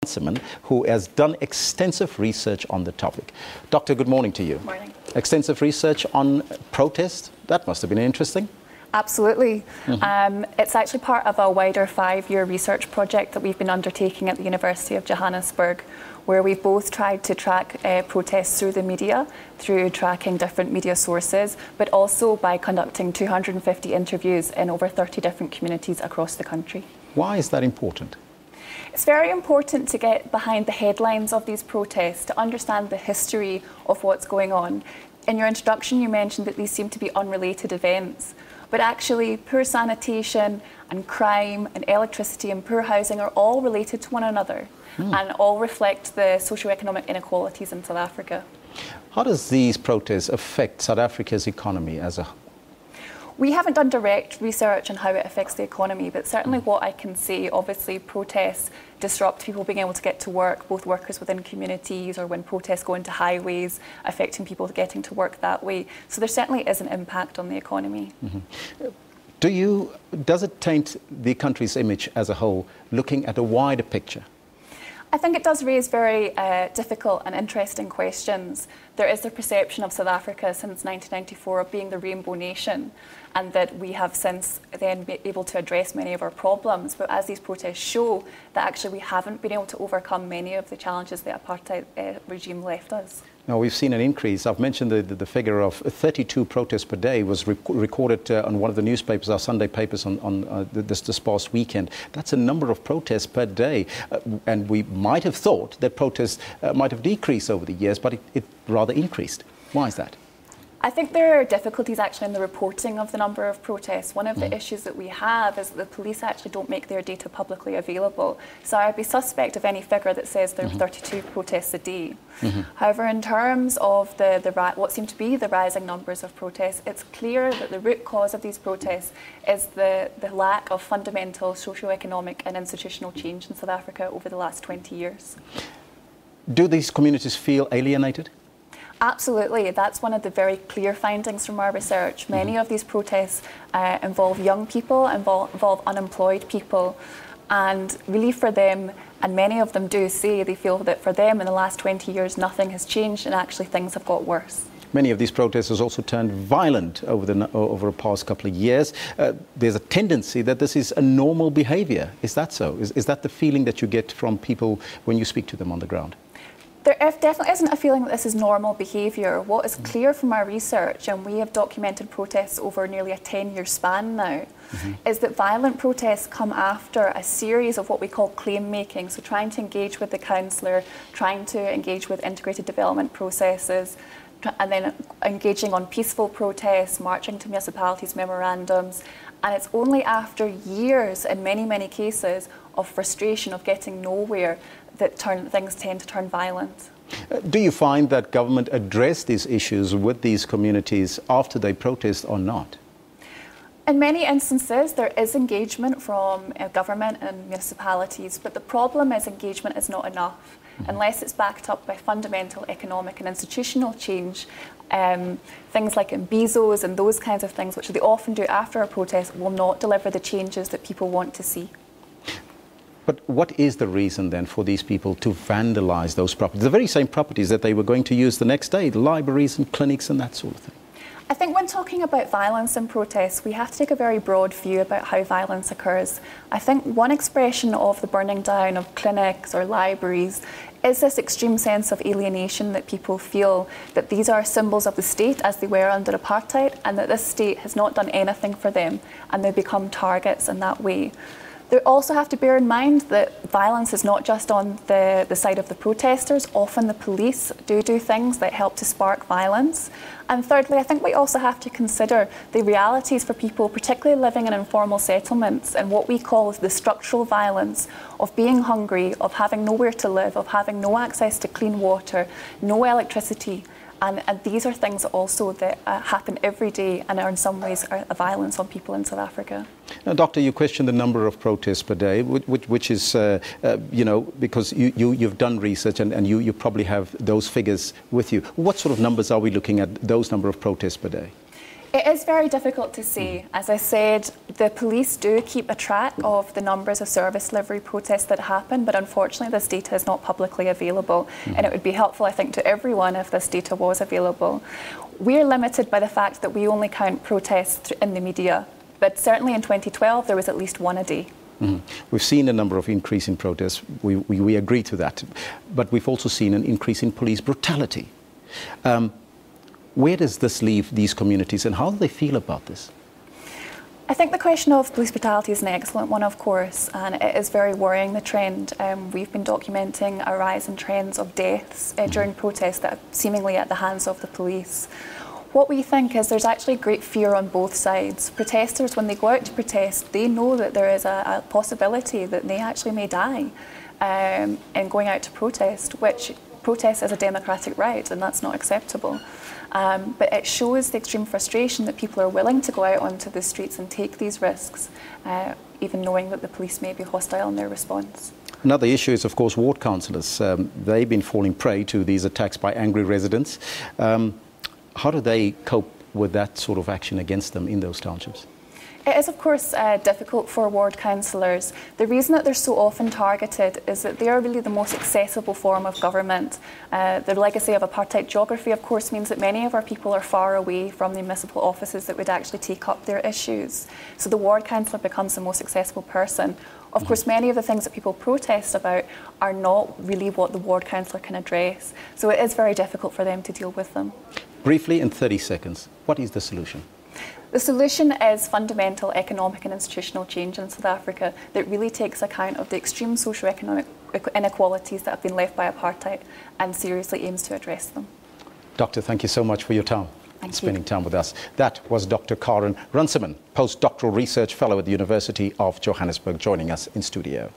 Runciman, who has done extensive research on the topic. Doctor, good morning to you. Morning. Extensive research on protest. That must have been interesting. Absolutely. It's actually part of a wider 5-year research project that we've been undertaking at the University of Johannesburg, where we've both tried to track protests through the media, through tracking different media sources, but also by conducting 250 interviews in over 30 different communities across the country. Why is that important? It's very important to get behind the headlines of these protests, to understand the history of what's going on. In your introduction, you mentioned that these seem to be unrelated events. But actually, poor sanitation and crime and electricity and poor housing are all related to one another and all reflect the socio-economic inequalities in South Africa. How does these protests affect South Africa's economy as a whole? We haven't done direct research on how it affects the economy, but certainly what I can say, obviously protests disrupt people being able to get to work, both workers within communities or when protests go into highways, affecting people getting to work that way. So there certainly is an impact on the economy. Does it taint the country's image as a whole, looking at a wider picture? I think it does raise very difficult and interesting questions. There is the perception of South Africa since 1994 of being the rainbow nation, and that we have since then been able to address many of our problems. But as these protests show, that actually we haven't been able to overcome many of the challenges the apartheid regime left us. Now, we've seen an increase. I've mentioned the figure of 32 protests per day was recorded on one of the newspapers, our Sunday papers, on this past weekend. That's a number of protests per day. And we might have thought that protests might have decreased over the years, but it rather increased. Why is that? I think there are difficulties actually in the reporting of the number of protests. One of the issues that we have is that the police actually don't make their data publicly available. So I'd be suspect of any figure that says there are 32 protests a day. However, in terms of what seem to be the rising numbers of protests, it's clear that the root cause of these protests is the lack of fundamental socio-economic and institutional change in South Africa over the last 20 years. Do these communities feel alienated? Absolutely. That's one of the very clear findings from our research. Many of these protests involve young people, involve unemployed people, and really for them, and many of them do say they feel that for them in the last 20 years nothing has changed and actually things have got worse. Many of these protesters also turned violent over the past couple of years. There's a tendency that this is a normal behaviour. Is that so? Is that the feeling that you get from people when you speak to them on the ground? There definitely isn't a feeling that this is normal behaviour. What is clear from our research, and we have documented protests over nearly a 10-year span now, is that violent protests come after a series of what we call claim making, so trying to engage with the councillor, trying to engage with integrated development processes, and then engaging on peaceful protests, marching to municipalities' memorandums. And it's only after years, in many, many cases, of frustration, of getting nowhere, that things tend to turn violent. Do you find that government address these issues with these communities after they protest or not? In many instances, there is engagement from government and municipalities, but the problem is engagement is not enough. Unless it's backed up by fundamental economic and institutional change, things like MBIZOs and those kinds of things, which they often do after a protest, will not deliver the changes that people want to see. But what is the reason then for these people to vandalise those properties? The very same properties that they were going to use the next day, the libraries and clinics and that sort of thing. I think when talking about violence and protests, we have to take a very broad view about how violence occurs. I think one expression of the burning down of clinics or libraries is this extreme sense of alienation that people feel that these are symbols of the state as they were under apartheid, and that this state has not done anything for them, and they become targets in that way. They also have to bear in mind that violence is not just on the side of the protesters. Often the police do things that help to spark violence. And thirdly, I think we also have to consider the realities for people, particularly living in informal settlements, and what we call the structural violence of being hungry, of having nowhere to live, of having no access to clean water, no electricity. And these are things also that happen every day and are in some ways a violence on people in South Africa. Now, Doctor, you questioned the number of protests per day, which is, because you've done research and you probably have those figures with you. What sort of numbers are we looking at, those number of protests per day? It is very difficult to say. As I said, the police do keep a track of the numbers of service delivery protests that happen, but unfortunately this data is not publicly available. And it would be helpful, I think, to everyone if this data was available. We're limited by the fact that we only count protests in the media, but certainly in 2012 there was at least one a day. We've seen a number of increase in protests. We agree to that. But we've also seen an increase in police brutality. Where does this leave these communities and how do they feel about this? I think the question of police brutality is an excellent one, of course, and it is very worrying, the trend. We've been documenting a rise in trends of deaths during protests that are seemingly at the hands of the police. What we think is there's actually great fear on both sides. Protesters, when they go out to protest, they know that there is a possibility that they actually may die in going out to protest, which protest is a democratic right, and that's not acceptable. But it shows the extreme frustration that people are willing to go out onto the streets and take these risks, even knowing that the police may be hostile in their response. Another issue is, of course, ward councillors. They've been falling prey to these attacks by angry residents. How do they cope with that sort of action against them in those townships? It is, of course, difficult for ward councillors. The reason that they're so often targeted is that they are really the most accessible form of government. The legacy of apartheid geography, of course, means that many of our people are far away from the municipal offices that would actually take up their issues. So the ward councillor becomes the most accessible person. Of course, many of the things that people protest about are not really what the ward councillor can address. So it is very difficult for them to deal with them. Briefly, in 30 seconds, what is the solution? The solution is fundamental economic and institutional change in South Africa that really takes account of the extreme socio-economic inequalities that have been left by apartheid and seriously aims to address them. Doctor, thank you so much for your time. Spending time with us. That was Dr. Carin Runciman, postdoctoral research fellow at the University of Johannesburg, joining us in studio.